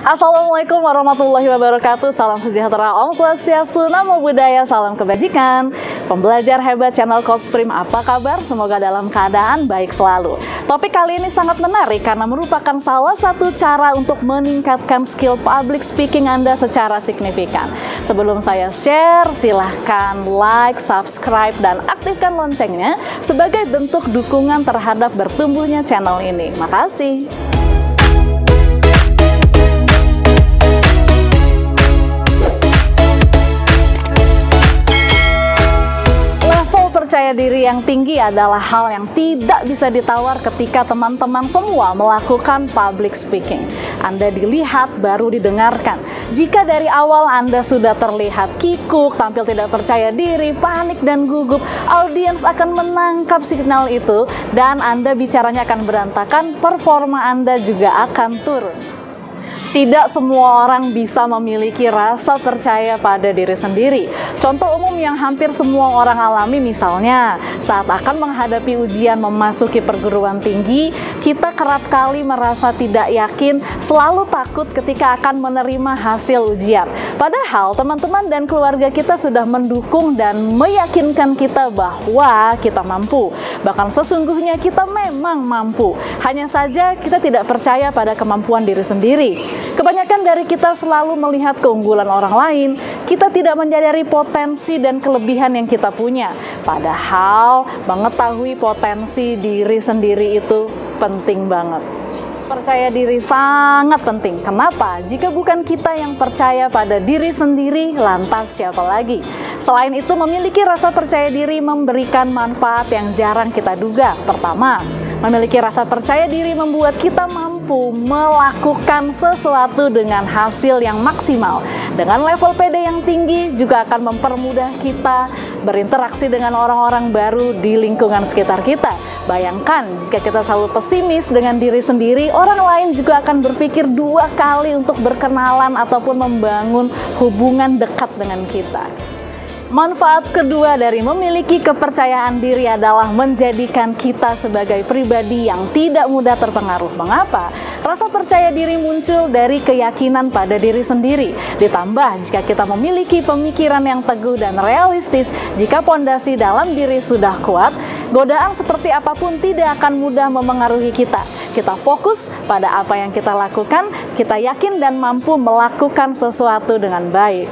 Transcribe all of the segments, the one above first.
Assalamualaikum warahmatullahi wabarakatuh. Salam sejahtera, Om Swastiastu, Namo Buddhaya, salam kebajikan. Pembelajar hebat channel Coach Prim, apa kabar? Semoga dalam keadaan baik selalu. Topik kali ini sangat menarik karena merupakan salah satu cara untuk meningkatkan skill public speaking Anda secara signifikan. Sebelum saya share, silahkan like, subscribe, dan aktifkan loncengnya sebagai bentuk dukungan terhadap bertumbuhnya channel ini. Makasih. Percaya diri yang tinggi adalah hal yang tidak bisa ditawar ketika teman-teman semua melakukan public speaking. Anda dilihat baru didengarkan. Jika dari awal Anda sudah terlihat kikuk, tampil tidak percaya diri, panik dan gugup, audiens akan menangkap signal itu dan Anda bicaranya akan berantakan, performa Anda juga akan turun. Tidak semua orang bisa memiliki rasa percaya pada diri sendiri. Contoh umum yang hampir semua orang alami misalnya, saat akan menghadapi ujian memasuki perguruan tinggi, kita kerap kali merasa tidak yakin, selalu takut ketika akan menerima hasil ujian. Padahal teman-teman dan keluarga kita sudah mendukung dan meyakinkan kita bahwa kita mampu. Bahkan sesungguhnya kita memang mampu. Hanya saja kita tidak percaya pada kemampuan diri sendiri. Kebanyakan dari kita selalu melihat keunggulan orang lain, kita tidak menyadari potensi dan kelebihan yang kita punya. Padahal mengetahui potensi diri sendiri itu penting banget. Percaya diri sangat penting. Kenapa? Jika bukan kita yang percaya pada diri sendiri, lantas siapa lagi? Selain itu, memiliki rasa percaya diri memberikan manfaat yang jarang kita duga. Pertama, memiliki rasa percaya diri membuat kita mampu melakukan sesuatu dengan hasil yang maksimal. Dengan level PD yang tinggi juga akan mempermudah kita berinteraksi dengan orang-orang baru di lingkungan sekitar kita. Bayangkan jika kita selalu pesimis dengan diri sendiri, orang lain juga akan berpikir dua kali untuk berkenalan ataupun membangun hubungan dekat dengan kita. Manfaat kedua dari memiliki kepercayaan diri adalah menjadikan kita sebagai pribadi yang tidak mudah terpengaruh. Mengapa? Rasa percaya diri muncul dari keyakinan pada diri sendiri. Ditambah jika kita memiliki pemikiran yang teguh dan realistis, jika pondasi dalam diri sudah kuat, godaan seperti apapun tidak akan mudah memengaruhi kita. Kita fokus pada apa yang kita lakukan, kita yakin dan mampu melakukan sesuatu dengan baik.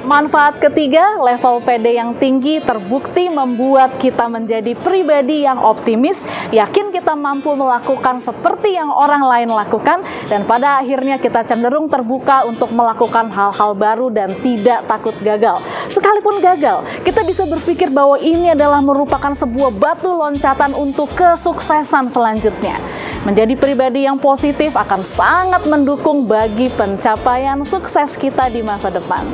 Manfaat ketiga, level PD yang tinggi terbukti membuat kita menjadi pribadi yang optimis, yakin kita mampu melakukan seperti yang orang lain lakukan, dan pada akhirnya kita cenderung terbuka untuk melakukan hal-hal baru dan tidak takut gagal. Sekalipun gagal, kita bisa berpikir bahwa ini adalah merupakan sebuah batu loncatan untuk kesuksesan selanjutnya. Menjadi pribadi yang positif akan sangat mendukung bagi pencapaian sukses kita di masa depan.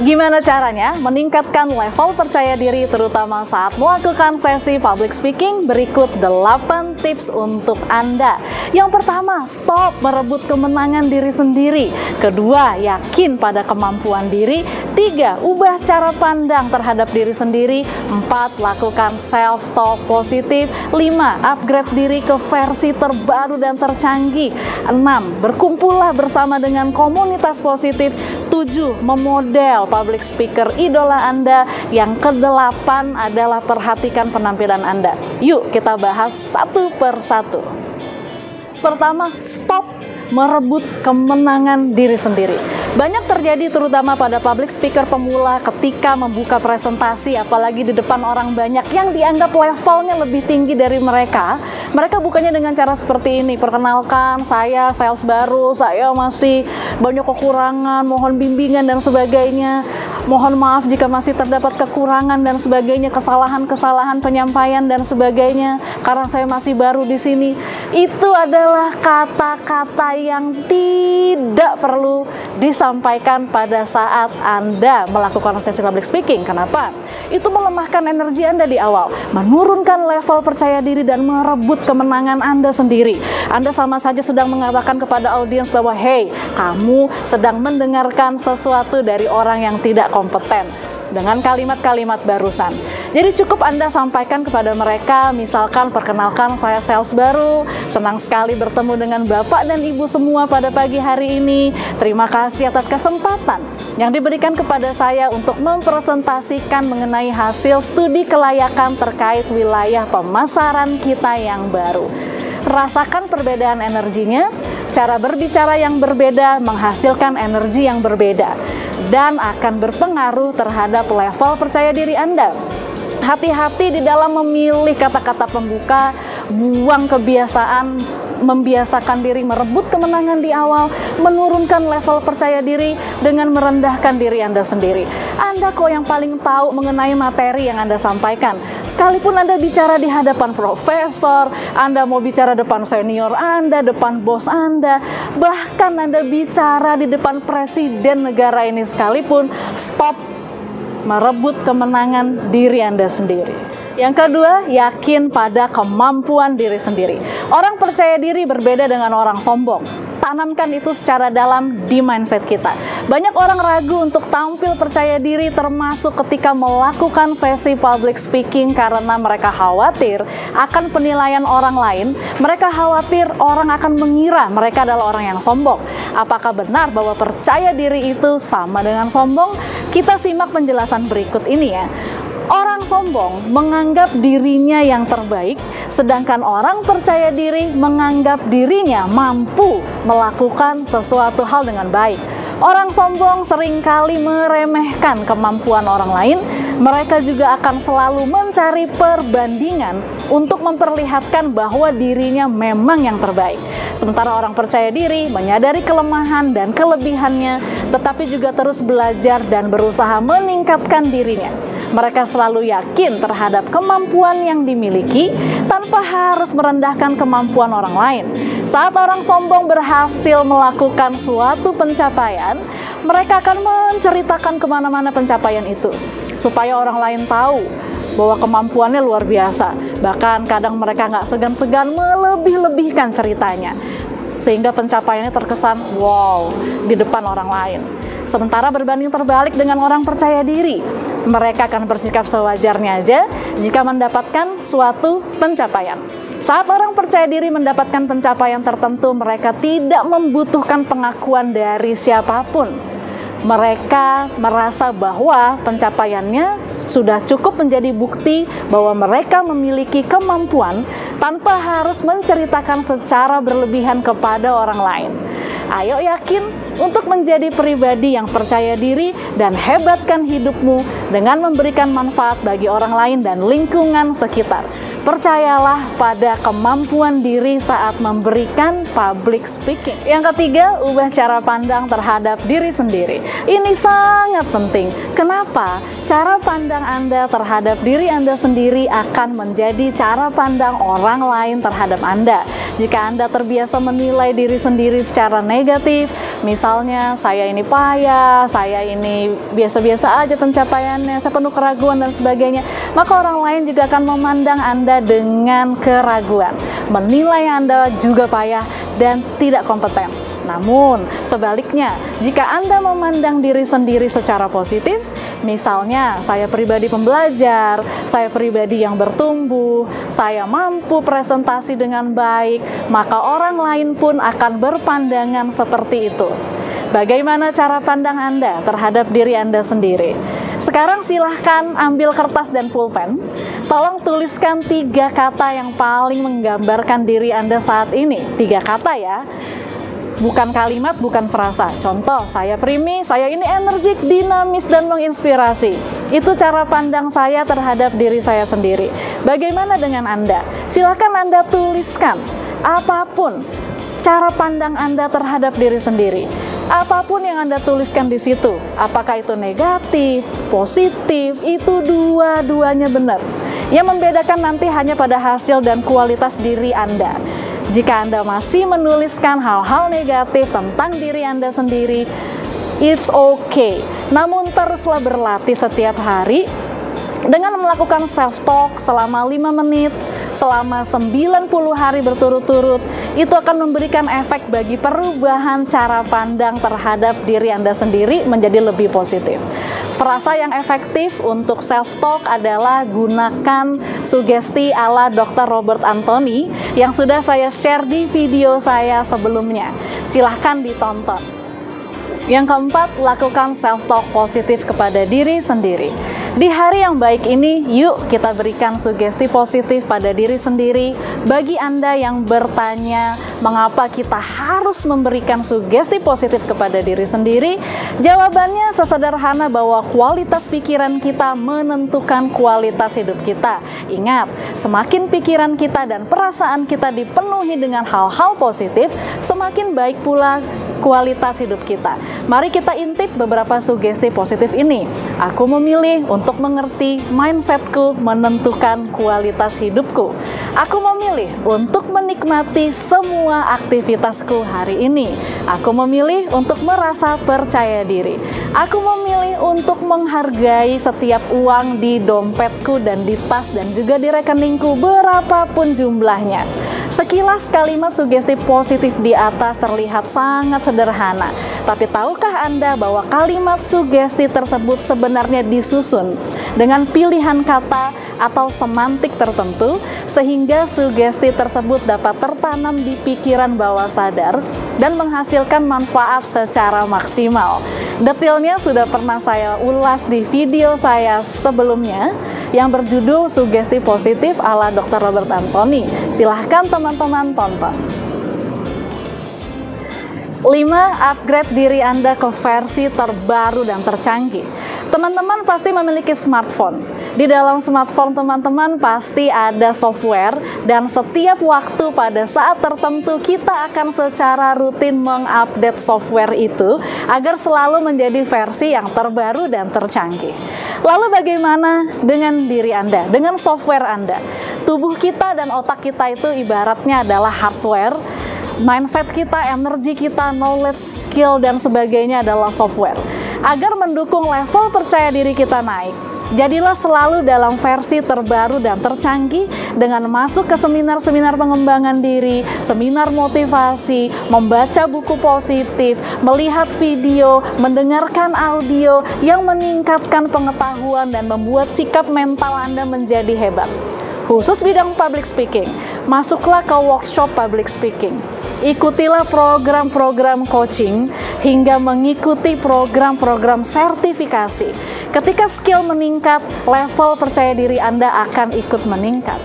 Gimana caranya meningkatkan level percaya diri terutama saat melakukan sesi public speaking? Berikut 8 tips untuk Anda. Yang pertama, stop merebut kemenangan diri sendiri. Kedua, yakin pada kemampuan diri. 3, ubah cara pandang terhadap diri sendiri. 4, lakukan self-talk positif. 5, upgrade diri ke versi terbaru dan tercanggih. 6, berkumpullah bersama dengan komunitas positif. 7, memodel public speaker idola Anda. Yang ke-8 adalah perhatikan penampilan Anda. Yuk kita bahas satu per satu. Pertama, stop merebut kemenangan diri sendiri. Banyak terjadi terutama pada public speaker pemula ketika membuka presentasi, apalagi di depan orang banyak yang dianggap levelnya lebih tinggi dari mereka. Mereka bukannya dengan cara seperti ini, perkenalkan saya sales baru, saya masih banyak kekurangan, mohon bimbingan dan sebagainya. Mohon maaf jika masih terdapat kekurangan dan sebagainya, kesalahan-kesalahan penyampaian dan sebagainya, karena saya masih baru di sini. Itu adalah kata-kata yang tidak perlu disampaikan pada saat Anda melakukan sesi public speaking. Kenapa? Itu melemahkan energi Anda di awal, menurunkan level percaya diri dan merebut kemenangan Anda sendiri. Anda sama saja sedang mengatakan kepada audiens bahwa, hey, kamu sedang mendengarkan sesuatu dari orang yang tidak kompeten. dengan kalimat-kalimat barusan. Jadi cukup Anda sampaikan kepada mereka, misalkan perkenalkan saya sales baru, senang sekali bertemu dengan Bapak dan Ibu semua pada pagi hari ini. Terima kasih atas kesempatan yang diberikan kepada saya untuk mempresentasikan mengenai hasil studi kelayakan terkait wilayah pemasaran kita yang baru. Rasakan perbedaan energinya, cara berbicara yang berbeda menghasilkan energi yang berbeda dan akan berpengaruh terhadap level percaya diri Anda. Hati-hati di dalam memilih kata-kata pembuka, buang kebiasaan membiasakan diri merebut kemenangan di awal, menurunkan level percaya diri dengan merendahkan diri Anda sendiri. Anda kok yang paling tahu mengenai materi yang Anda sampaikan. Sekalipun Anda bicara di hadapan profesor, Anda mau bicara depan senior Anda, depan bos Anda, bahkan Anda bicara di depan presiden negara ini sekalipun, stop merebut kemenangan diri Anda sendiri. Yang kedua, yakin pada kemampuan diri sendiri. Orang percaya diri berbeda dengan orang sombong. Tanamkan itu secara dalam di mindset kita. Banyak orang ragu untuk tampil percaya diri termasuk ketika melakukan sesi public speaking karena mereka khawatir akan penilaian orang lain. Mereka khawatir orang akan mengira mereka adalah orang yang sombong. Apakah benar bahwa percaya diri itu sama dengan sombong? Kita simak penjelasan berikut ini ya. Orang sombong menganggap dirinya yang terbaik, sedangkan orang percaya diri menganggap dirinya mampu melakukan sesuatu hal dengan baik. Orang sombong seringkali meremehkan kemampuan orang lain. Mereka juga akan selalu mencari perbandingan untuk memperlihatkan bahwa dirinya memang yang terbaik. Sementara orang percaya diri menyadari kelemahan dan kelebihannya, tetapi juga terus belajar dan berusaha meningkatkan dirinya. Mereka selalu yakin terhadap kemampuan yang dimiliki tanpa harus merendahkan kemampuan orang lain. Saat orang sombong berhasil melakukan suatu pencapaian, mereka akan menceritakan kemana-mana pencapaian itu, supaya orang lain tahu bahwa kemampuannya luar biasa. Bahkan kadang mereka nggak segan-segan melebih-lebihkan ceritanya, sehingga pencapaiannya terkesan wow di depan orang lain. Sementara berbanding terbalik dengan orang percaya diri, mereka akan bersikap sewajarnya aja jika mendapatkan suatu pencapaian. Saat orang percaya diri mendapatkan pencapaian tertentu, mereka tidak membutuhkan pengakuan dari siapapun. Mereka merasa bahwa pencapaiannya sudah cukup menjadi bukti bahwa mereka memiliki kemampuan tanpa harus menceritakan secara berlebihan kepada orang lain. Ayo yakin untuk menjadi pribadi yang percaya diri dan hebatkan hidupmu dengan memberikan manfaat bagi orang lain dan lingkungan sekitar. Percayalah pada kemampuan diri saat memberikan public speaking. Yang ketiga, ubah cara pandang terhadap diri sendiri. Ini sangat penting. Kenapa? Cara pandang Anda terhadap diri Anda sendiri akan menjadi cara pandang orang lain terhadap Anda. Jika Anda terbiasa menilai diri sendiri secara negatif, misalnya saya ini payah, saya ini biasa-biasa aja pencapaiannya, saya penuh keraguan dan sebagainya, maka orang lain juga akan memandang Anda dengan keraguan, menilai Anda juga payah dan tidak kompeten. Namun, sebaliknya, jika Anda memandang diri sendiri secara positif, misalnya saya pribadi pembelajar, saya pribadi yang bertumbuh, saya mampu presentasi dengan baik, maka orang lain pun akan berpandangan seperti itu. Bagaimana cara pandang Anda terhadap diri Anda sendiri? Sekarang silahkan ambil kertas dan pulpen. Tolong tuliskan 3 kata yang paling menggambarkan diri Anda saat ini. 3 kata ya. Bukan kalimat, bukan frasa. Contoh, saya Primi, saya ini energik, dinamis, dan menginspirasi. Itu cara pandang saya terhadap diri saya sendiri. Bagaimana dengan Anda? Silakan Anda tuliskan apapun cara pandang Anda terhadap diri sendiri. Apapun yang Anda tuliskan di situ, apakah itu negatif, positif, itu dua-duanya benar. Yang membedakan nanti hanya pada hasil dan kualitas diri Anda. Jika Anda masih menuliskan hal-hal negatif tentang diri Anda sendiri, it's okay. Namun teruslah berlatih setiap hari dengan melakukan self-talk selama 5 menit, selama 90 hari berturut-turut, itu akan memberikan efek bagi perubahan cara pandang terhadap diri Anda sendiri menjadi lebih positif. Frasa yang efektif untuk self-talk adalah gunakan sugesti ala Dr. Robert Anthony yang sudah saya share di video saya sebelumnya. Silahkan ditonton. Yang keempat, lakukan self-talk positif kepada diri sendiri. Di hari yang baik ini, yuk kita berikan sugesti positif pada diri sendiri. Bagi Anda yang bertanya, mengapa kita harus memberikan sugesti positif kepada diri sendiri? Jawabannya sesederhana bahwa kualitas pikiran kita menentukan kualitas hidup kita. Ingat, semakin pikiran kita dan perasaan kita dipenuhi dengan hal-hal positif, semakin baik pula kualitas hidup kita. Mari kita intip beberapa sugesti positif ini. Aku memilih untuk mengerti mindsetku menentukan kualitas hidupku. Aku memilih untuk menikmati semua aktivitasku hari ini. Aku memilih untuk merasa percaya diri. Aku memilih untuk menghargai setiap uang di dompetku dan di tas dan juga di rekeningku berapapun jumlahnya. Sekilas kalimat sugesti positif di atas terlihat sangat sederhana, tapi tahukah Anda bahwa kalimat sugesti tersebut sebenarnya disusun dengan pilihan kata atau semantik tertentu sehingga sugesti tersebut dapat tertanam di pikiran bawah sadar dan menghasilkan manfaat secara maksimal. Detailnya sudah pernah saya ulas di video saya sebelumnya yang berjudul Sugesti Positif ala Dr. Robert Anthony. Silahkan teman-teman tonton. 5. Upgrade diri Anda ke versi terbaru dan tercanggih. Teman-teman pasti memiliki smartphone. Di dalam smartphone teman-teman pasti ada software dan setiap waktu pada saat tertentu kita akan secara rutin mengupdate software itu agar selalu menjadi versi yang terbaru dan tercanggih. Lalu bagaimana dengan diri Anda, dengan software Anda? Tubuh kita dan otak kita itu ibaratnya adalah hardware. Mindset kita, energi kita, knowledge, skill, dan sebagainya adalah software. Agar mendukung level percaya diri kita naik, jadilah selalu dalam versi terbaru dan tercanggih dengan masuk ke seminar-seminar pengembangan diri, seminar motivasi, membaca buku positif, melihat video, mendengarkan audio yang meningkatkan pengetahuan dan membuat sikap mental Anda menjadi hebat. Khusus bidang public speaking, masuklah ke workshop public speaking. Ikutilah program-program coaching hingga mengikuti program-program sertifikasi. Ketika skill meningkat, level percaya diri Anda akan ikut meningkat.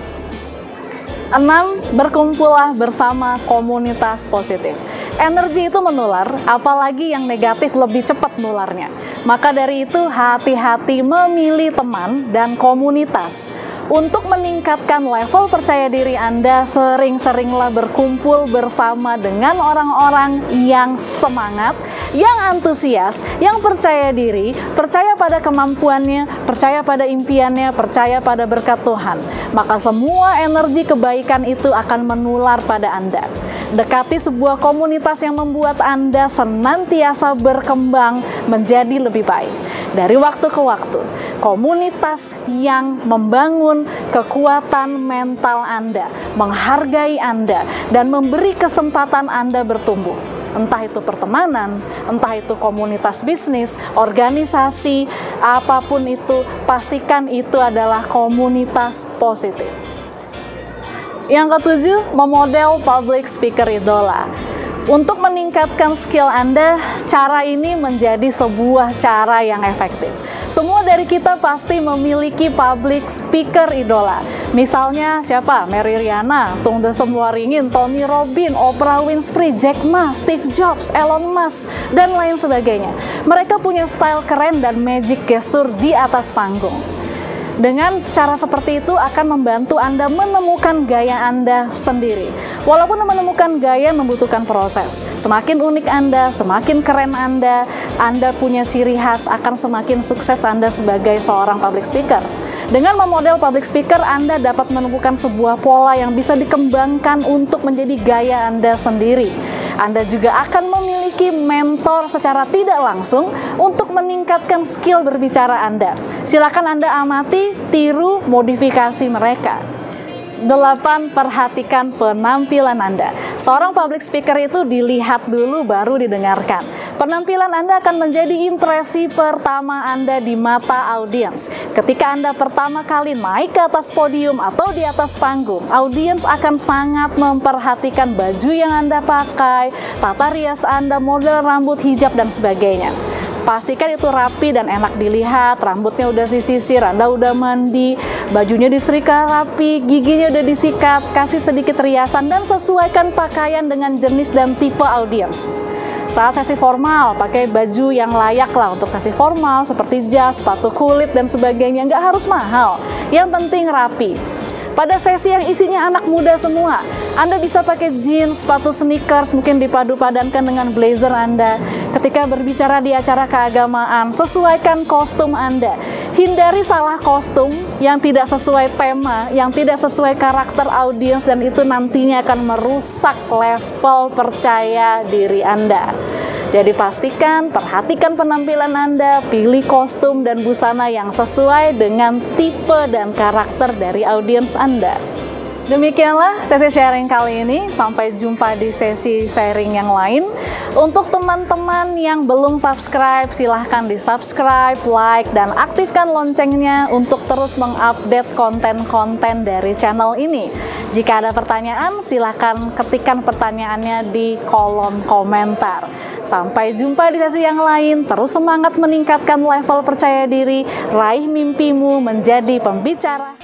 6. Berkumpullah bersama komunitas positif. Energi itu menular, apalagi yang negatif lebih cepat nularnya. Maka dari itu, hati-hati memilih teman dan komunitas. Untuk meningkatkan level percaya diri Anda, sering-seringlah berkumpul bersama dengan orang-orang yang semangat, yang antusias, yang percaya diri, percaya pada kemampuannya, percaya pada impiannya, percaya pada berkat Tuhan. Maka semua energi kebaikan itu akan menular pada Anda. Dekati sebuah komunitas yang membuat Anda senantiasa berkembang menjadi lebih baik. Dari waktu ke waktu, komunitas yang membangun kekuatan mental Anda, menghargai Anda, dan memberi kesempatan Anda bertumbuh. Entah itu pertemanan, entah itu komunitas bisnis, organisasi, apapun itu, pastikan itu adalah komunitas positif. Yang ketujuh, memodel public speaker idola. Untuk meningkatkan skill Anda, cara ini menjadi sebuah cara yang efektif. Semua dari kita pasti memiliki public speaker idola. Misalnya siapa? Mary Riana, Tung Desem Waringin, Tony Robbins, Oprah Winfrey, Jack Ma, Steve Jobs, Elon Musk, dan lain sebagainya. Mereka punya style keren dan magic gesture di atas panggung. Dengan cara seperti itu akan membantu Anda menemukan gaya Anda sendiri. Walaupun menemukan gaya membutuhkan proses. Semakin unik Anda, semakin keren Anda punya ciri khas, akan semakin sukses Anda sebagai seorang public speaker. Dengan memodel public speaker, Anda dapat menemukan sebuah pola yang bisa dikembangkan untuk menjadi gaya Anda sendiri. Anda juga akan memiliki mentor secara tidak langsung untuk meningkatkan skill berbicara Anda. Silakan Anda amati, tiru, modifikasi mereka. 8. Perhatikan penampilan Anda. Seorang public speaker itu dilihat dulu baru didengarkan. Penampilan Anda akan menjadi impresi pertama Anda di mata audiens. Ketika Anda pertama kali naik ke atas podium atau di atas panggung, audiens akan sangat memperhatikan baju yang Anda pakai, tata rias Anda, model rambut, hijab, dan sebagainya. Pastikan itu rapi dan enak dilihat, rambutnya udah disisir, Anda udah mandi, bajunya disetrika rapi, giginya udah disikat, kasih sedikit riasan, dan sesuaikan pakaian dengan jenis dan tipe audiens. Saat sesi formal, pakai baju yang layak lah untuk sesi formal, seperti jas, sepatu kulit, dan sebagainya. Nggak harus mahal, yang penting rapi. Pada sesi yang isinya anak muda semua, Anda bisa pakai jeans, sepatu sneakers, mungkin dipadu-padankan dengan blazer Anda. Ketika berbicara di acara keagamaan, sesuaikan kostum Anda. Hindari salah kostum yang tidak sesuai tema, yang tidak sesuai karakter audiens, dan itu nantinya akan merusak level percaya diri Anda. Jadi pastikan, perhatikan penampilan Anda, pilih kostum dan busana yang sesuai dengan tipe dan karakter dari audiens Anda. Demikianlah sesi sharing kali ini, sampai jumpa di sesi sharing yang lain. Untuk teman-teman yang belum subscribe, silahkan di subscribe, like, dan aktifkan loncengnya untuk terus mengupdate konten-konten dari channel ini. Jika ada pertanyaan, silahkan ketikkan pertanyaannya di kolom komentar. Sampai jumpa di sesi yang lain, terus semangat meningkatkan level percaya diri, raih mimpimu menjadi pembicara.